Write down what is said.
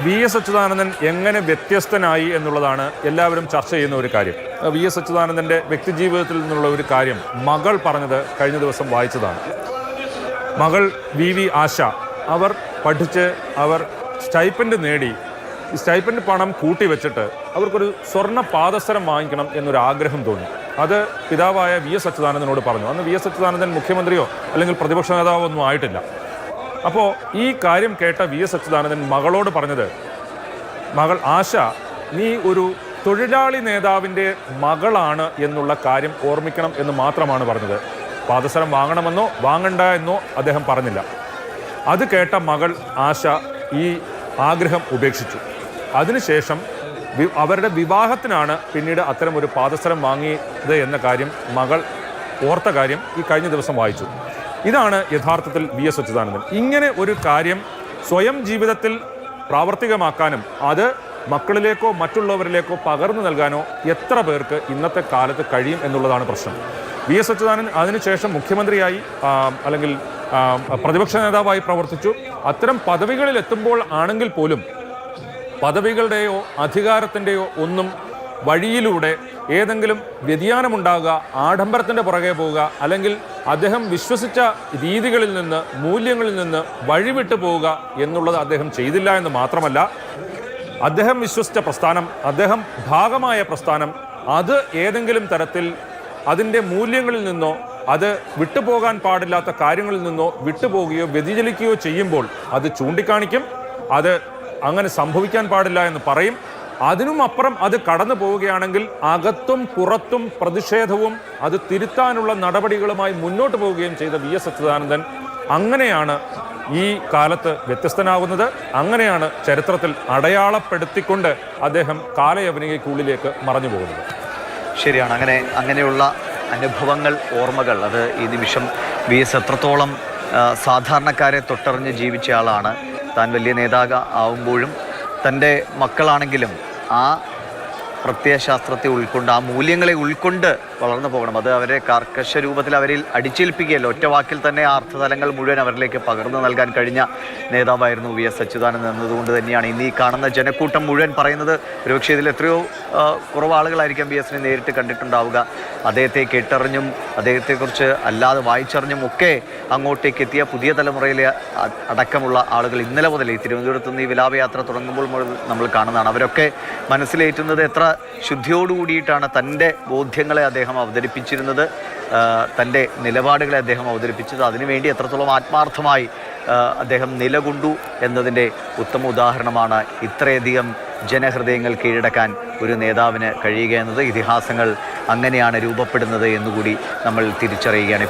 V S Achuthanandan എങ്ങനെ വ്യത്യസ്തനായി എന്നുള്ളതാണ് എല്ലാവരും ചർച്ച ചെയ്യുന്ന ഒരു കാര്യം. വി എസ് അച്യുതാനന്ദൻ്റെ വ്യക്തിജീവിതത്തിൽ നിന്നുള്ള ഒരു കാര്യം മകൾ പറഞ്ഞത് കഴിഞ്ഞ ദിവസം വായിച്ചതാണ്. മകൾ വി ആശ, അവർ പഠിച്ച് അവർ സ്റ്റൈപ്പൻഡ് നേടി, ഈ സ്റ്റൈപ്പൻഡ് പണം കൂട്ടി വെച്ചിട്ട് അവർക്കൊരു സ്വർണ്ണ പാദസരം വാങ്ങിക്കണം എന്നൊരാഗ്രഹം തോന്നി. അത് പിതാവായ വി എസ് അച്യുതാനന്ദനോട് പറഞ്ഞു. അന്ന് വി എസ് അച്യുതാനന്ദൻ മുഖ്യമന്ത്രിയോ അല്ലെങ്കിൽ പ്രതിപക്ഷ നേതാവോ ഒന്നും ആയിട്ടില്ല. അപ്പോൾ ഈ കാര്യം കേട്ട വി എസ് അച്യുതാനന്ദൻ മകളോട് പറഞ്ഞത്, മകൾ ആശ, നീ ഒരു തൊഴിലാളി നേതാവിൻ്റെ മകളാണ് എന്നുള്ള കാര്യം ഓർമ്മിക്കണം എന്ന് മാത്രമാണ് പറഞ്ഞത്. പാദസരം വാങ്ങണമെന്നോ വാങ്ങണ്ട എന്നോ അദ്ദേഹം പറഞ്ഞില്ല. അത് കേട്ട മകൾ ആശ ഈ ആഗ്രഹം ഉപേക്ഷിച്ചു. അതിനുശേഷം അവരുടെ വിവാഹത്തിനാണ് പിന്നീട് അത്തരം ഒരു പാദസരം വാങ്ങിയത് എന്ന കാര്യം മകൾ ഓർത്ത കാര്യം ഈ കഴിഞ്ഞ ദിവസം വായിച്ചു. ഇതാണ് യഥാർത്ഥത്തിൽ വി എസ് അച്യുതാനന്ദൻ. ഇങ്ങനെ ഒരു കാര്യം സ്വയം ജീവിതത്തിൽ പ്രാവർത്തികമാക്കാനും അത് മക്കളിലേക്കോ മറ്റുള്ളവരിലേക്കോ പകർന്നു നൽകാനോ എത്ര പേർക്ക് ഇന്നത്തെ കാലത്ത് കഴിയും എന്നുള്ളതാണ് പ്രശ്നം. വി എസ് അച്യുതാനന്ദൻ അതിനുശേഷം മുഖ്യമന്ത്രിയായി അല്ലെങ്കിൽ പ്രതിപക്ഷ നേതാവായി പ്രവർത്തിച്ചു. അത്തരം പദവികളിൽ എത്തുമ്പോൾ ആണെങ്കിൽ പോലും പദവികളുടെയോ അധികാരത്തിൻ്റെയോ ഒന്നും വഴിയിലൂടെ ഏതെങ്കിലും വ്യതിയാനമുണ്ടാകുക, ആഡംബരത്തിൻ്റെ പുറകെ പോവുക, അല്ലെങ്കിൽ അദ്ദേഹം വിശ്വസിച്ച രീതികളിൽ നിന്ന് മൂല്യങ്ങളിൽ നിന്ന് വഴിവിട്ടു പോവുക എന്നുള്ളത് അദ്ദേഹം ചെയ്തില്ല എന്ന് മാത്രമല്ല, അദ്ദേഹം വിശ്വസിച്ച പ്രസ്ഥാനം, അദ്ദേഹം ഭാഗമായ പ്രസ്ഥാനം, അത് ഏതെങ്കിലും തരത്തിൽ അതിൻ്റെ മൂല്യങ്ങളിൽ നിന്നോ അത് വിട്ടുപോകാൻ പാടില്ലാത്ത കാര്യങ്ങളിൽ നിന്നോ വിട്ടുപോകുകയോ വ്യതിചലിക്കുകയോ ചെയ്യുമ്പോൾ അത് ചൂണ്ടിക്കാണിക്കും. അത് അങ്ങനെ സംഭവിക്കാൻ പാടില്ല എന്ന് പറയും. അതിനും അപ്പുറം അത് കടന്നു പോവുകയാണെങ്കിൽ അകത്തും പുറത്തും പ്രതിഷേധവും അത് തിരുത്താനുള്ള നടപടികളുമായി മുന്നോട്ട് പോവുകയും ചെയ്ത വി എസ് അച്യുതാനന്ദൻ അങ്ങനെയാണ് ഈ കാലത്ത് വ്യത്യസ്തനാകുന്നത്. അങ്ങനെയാണ് ചരിത്രത്തിൽ അടയാളപ്പെടുത്തിക്കൊണ്ട് അദ്ദേഹം കാലയവനികയ്ക്കുള്ളിലേക്ക് മറഞ്ഞു പോകുന്നത്. ശരിയാണ്. അങ്ങനെയുള്ള അനുഭവങ്ങൾ, ഓർമ്മകൾ, അത് ഈ നിമിഷം വി എസ് എത്രത്തോളം സാധാരണക്കാരെ തൊട്ടറിഞ്ഞ് ജീവിച്ച ആളാണ്. താൻ വലിയ നേതാവാകുമ്പോഴും തൻ്റെ മക്കളാണെങ്കിലും ആ പ്രത്യയശാസ്ത്രത്തെ ഉൾക്കൊണ്ട്, ആ മൂല്യങ്ങളെ ഉൾക്കൊണ്ട് വളർന്നു പോകണം. അത് അവരെ കർക്കശ രൂപത്തിൽ അവരിൽ അടിച്ചേൽപ്പിക്കുകയല്ല, ഒറ്റ വാക്കിൽ തന്നെ ആ അർത്ഥതലങ്ങൾ മുഴുവൻ അവരിലേക്ക് പകർന്നു നൽകാൻ കഴിഞ്ഞ നേതാവായിരുന്നു വി എസ് അച്യുതാനന്ദൻ എന്നതുകൊണ്ട് തന്നെയാണ് ഇന്ന് ഈ കാണുന്ന ജനക്കൂട്ടം മുഴുവൻ പറയുന്നത്. ഒരുപക്ഷെ ഇതിൽ എത്രയോ കുറവ് ആളുകളായിരിക്കാം വി എസിനെ നേരിട്ട് കണ്ടിട്ടുണ്ടാവുക. അദ്ദേഹത്തെ കേട്ടറിഞ്ഞും അദ്ദേഹത്തെക്കുറിച്ച് അല്ലാതെ വായിച്ചറിഞ്ഞും ഒക്കെ അങ്ങോട്ടേക്ക് എത്തിയ പുതിയ തലമുറയിലെ അടക്കമുള്ള ആളുകൾ ഇന്നലെ മുതൽ ഈ തിരുവനന്തപുരത്ത് നിന്ന് ഈ വിലാപയാത്ര തുടങ്ങുമ്പോൾ നമ്മൾ കാണുന്നതാണ്. അവരൊക്കെ മനസ്സിലേറ്റുന്നത് എത്ര ശുദ്ധിയോടുകൂടിയിട്ടാണ് തൻ്റെ ബോധ്യങ്ങളെ അദ്ദേഹം അവതരിപ്പിച്ചിരുന്നത്, തൻ്റെ നിലപാടുകളെ അദ്ദേഹം അവതരിപ്പിച്ചത്, അതിനുവേണ്ടി എത്രത്തോളം ആത്മാർത്ഥമായി അദ്ദേഹം നിലകൊണ്ടു എന്നതിൻ്റെ ഉത്തമ ഉദാഹരണമാണ് ഇത്രയധികം ജനഹൃദയങ്ങൾ കീഴടക്കാൻ ഒരു നേതാവിന് കഴിയുക എന്നത്. ഇതിഹാസങ്ങൾ അങ്ങനെയാണ് രൂപപ്പെടുന്നത് എന്നുകൂടി നമ്മൾ തിരിച്ചറിയുകയാണ്.